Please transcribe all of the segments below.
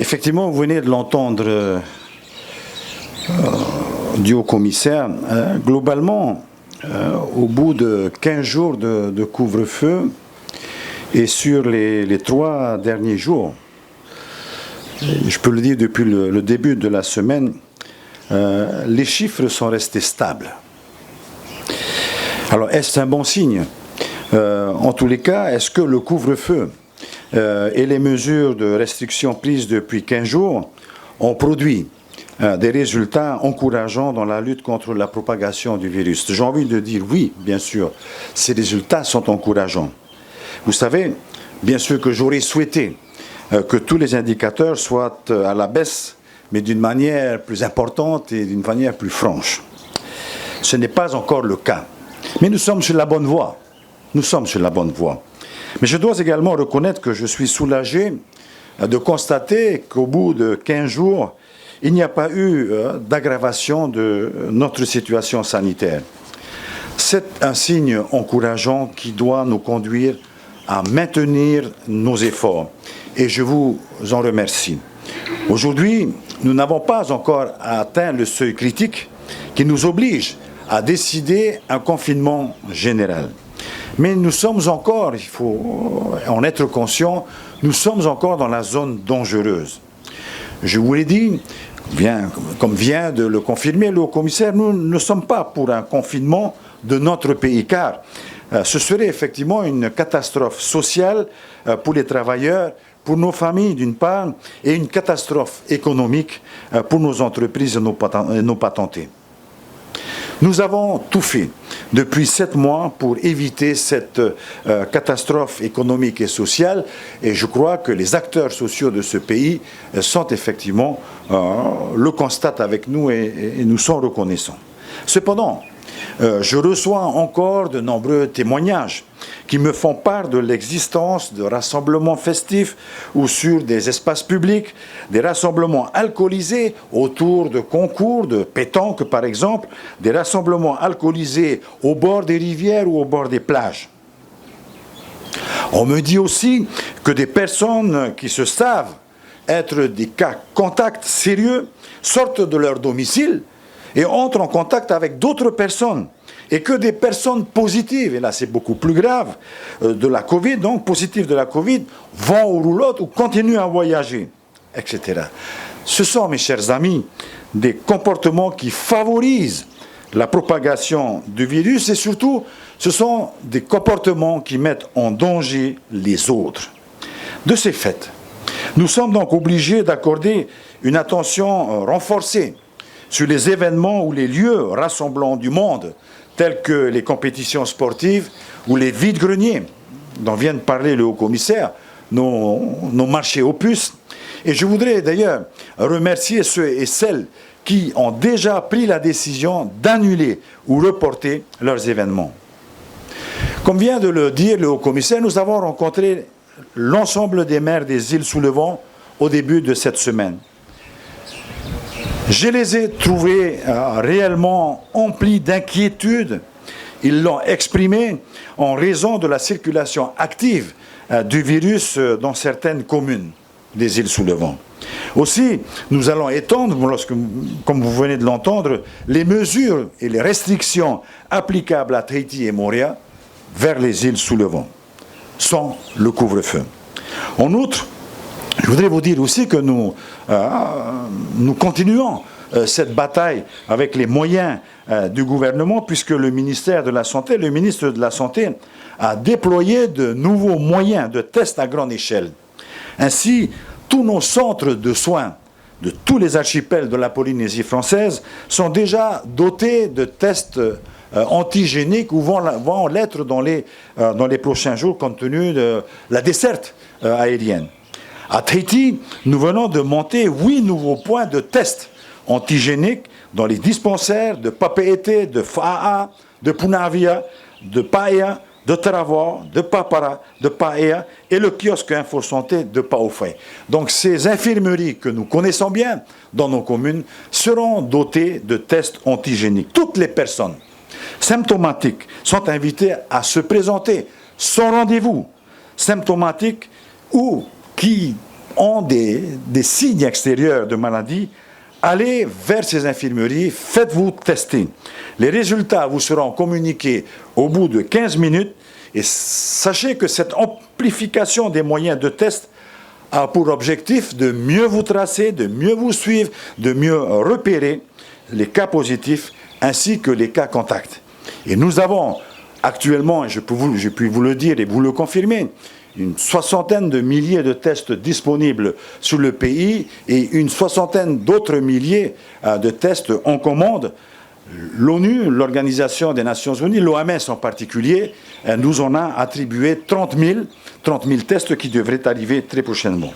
Effectivement, vous venez de l'entendre du haut-commissaire. Globalement, au bout de 15 jours de couvre-feu et sur les 3 derniers jours, je peux le dire depuis le début de la semaine, les chiffres sont restés stables. Alors, est-ce un bon signe? En tous les cas, est-ce que le couvre-feu et les mesures de restriction prises depuis 15 jours ont produit des résultats encourageants dans la lutte contre la propagation du virus? J'ai envie de dire oui, bien sûr, ces résultats sont encourageants. Vous savez, bien sûr que j'aurais souhaité que tous les indicateurs soient à la baisse, mais d'une manière plus importante et d'une manière plus franche. Ce n'est pas encore le cas. Mais nous sommes sur la bonne voie. Nous sommes sur la bonne voie. Mais je dois également reconnaître que je suis soulagé de constater qu'au bout de 15 jours, il n'y a pas eu d'aggravation de notre situation sanitaire. C'est un signe encourageant qui doit nous conduire à maintenir nos efforts. Et je vous en remercie. Aujourd'hui, nous n'avons pas encore atteint le seuil critique qui nous oblige à décider un confinement général. Mais nous sommes encore, il faut en être conscient, nous sommes encore dans la zone dangereuse. Je vous l'ai dit, comme vient de le confirmer le haut-commissaire, nous ne sommes pas pour un confinement de notre pays, car ce serait effectivement une catastrophe sociale pour les travailleurs, pour nos familles d'une part, et une catastrophe économique pour nos entreprises et nos patentés. Nous avons tout fait depuis 7 mois pour éviter cette catastrophe économique et sociale, et je crois que les acteurs sociaux de ce pays sont effectivement, le constatent avec nous et nous sont reconnaissants. Cependant, je reçois encore de nombreux témoignages qui me font part de l'existence de rassemblements festifs ou sur des espaces publics, des rassemblements alcoolisés autour de concours de pétanque par exemple, des rassemblements alcoolisés au bord des rivières ou au bord des plages. On me dit aussi que des personnes qui se savent être des cas contacts sérieux sortent de leur domicile et entrent en contact avec d'autres personnes, et que des personnes positives, et là c'est beaucoup plus grave, de la Covid, donc positives de la Covid, vont aux roulottes ou continuent à voyager, etc. Ce sont, mes chers amis, des comportements qui favorisent la propagation du virus, et surtout, ce sont des comportements qui mettent en danger les autres. De ces faits, nous sommes donc obligés d'accorder une attention renforcée sur les événements ou les lieux rassemblant du monde, tels que les compétitions sportives ou les vides-greniers, dont vient de parler le haut-commissaire, nos marchés aux puces. Et je voudrais d'ailleurs remercier ceux et celles qui ont déjà pris la décision d'annuler ou reporter leurs événements. Comme vient de le dire le haut-commissaire, nous avons rencontré l'ensemble des maires des îles sous le vent au début de cette semaine. Je les ai trouvés réellement emplis d'inquiétude. Ils l'ont exprimé en raison de la circulation active du virus dans certaines communes des îles sous le vent. Aussi, nous allons étendre, comme vous venez de l'entendre, les mesures et les restrictions applicables à Tahiti et Moorea vers les îles sous le vent, sans le couvre-feu. En outre, je voudrais vous dire aussi que nous continuons cette bataille avec les moyens du gouvernement, puisque le ministère de la Santé, le ministre de la Santé, a déployé de nouveaux moyens de tests à grande échelle. Ainsi, tous nos centres de soins de tous les archipels de la Polynésie française sont déjà dotés de tests antigéniques ou vont l'être dans les prochains jours compte tenu de la desserte aérienne. À Tahiti, nous venons de monter 8 nouveaux points de tests antigéniques dans les dispensaires de Papeete, de Fa'a, de Punavia, de Paea, de Tarawa, de Papara, de Paea et le kiosque InfoSanté de Paofai. Donc ces infirmeries que nous connaissons bien dans nos communes seront dotées de tests antigéniques. Toutes les personnes symptomatiques sont invitées à se présenter sans rendez-vous, symptomatiques ou qui ont des signes extérieurs de maladie, allez vers ces infirmeries, faites-vous tester. Les résultats vous seront communiqués au bout de 15 minutes et sachez que cette amplification des moyens de test a pour objectif de mieux vous tracer, de mieux vous suivre, de mieux repérer les cas positifs ainsi que les cas contacts. Et nous avons actuellement, et je puis vous le dire et vous le confirmer, une soixantaine de milliers de tests disponibles sur le pays et une soixantaine d'autres milliers de tests en commande. L'ONU, l'Organisation des Nations Unies, l'OMS en particulier, nous en a attribué 30 000 tests qui devraient arriver très prochainement.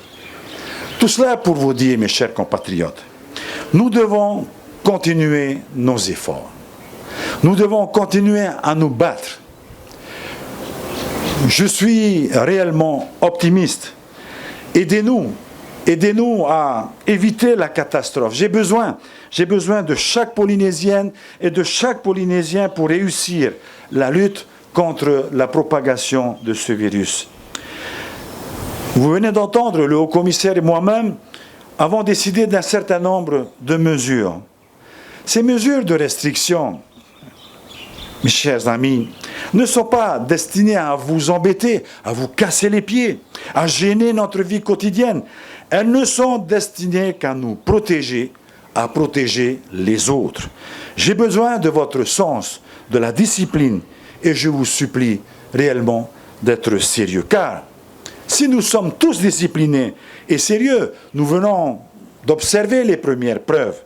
Tout cela pour vous dire, mes chers compatriotes, nous devons continuer nos efforts. Nous devons continuer à nous battre. Je suis réellement optimiste. Aidez-nous à éviter la catastrophe. J'ai besoin de chaque Polynésienne et de chaque Polynésien pour réussir la lutte contre la propagation de ce virus. Vous venez d'entendre, le haut-commissaire et moi-même avons décidé d'un certain nombre de mesures. Ces mesures de restriction, mes chers amis, ne sont pas destinées à vous embêter, à vous casser les pieds, à gêner notre vie quotidienne. Elles ne sont destinées qu'à nous protéger, à protéger les autres. J'ai besoin de votre sens, de la discipline, et je vous supplie réellement d'être sérieux. Car si nous sommes tous disciplinés et sérieux, nous venons d'observer les premières preuves.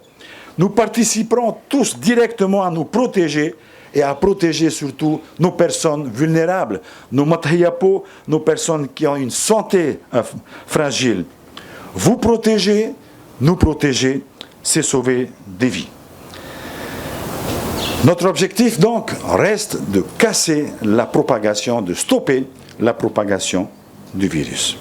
Nous participerons tous directement à nous protéger et à protéger surtout nos personnes vulnérables, nos matayapo, nos personnes qui ont une santé fragile. Vous protéger, nous protéger, c'est sauver des vies. Notre objectif donc reste de casser la propagation, de stopper la propagation du virus.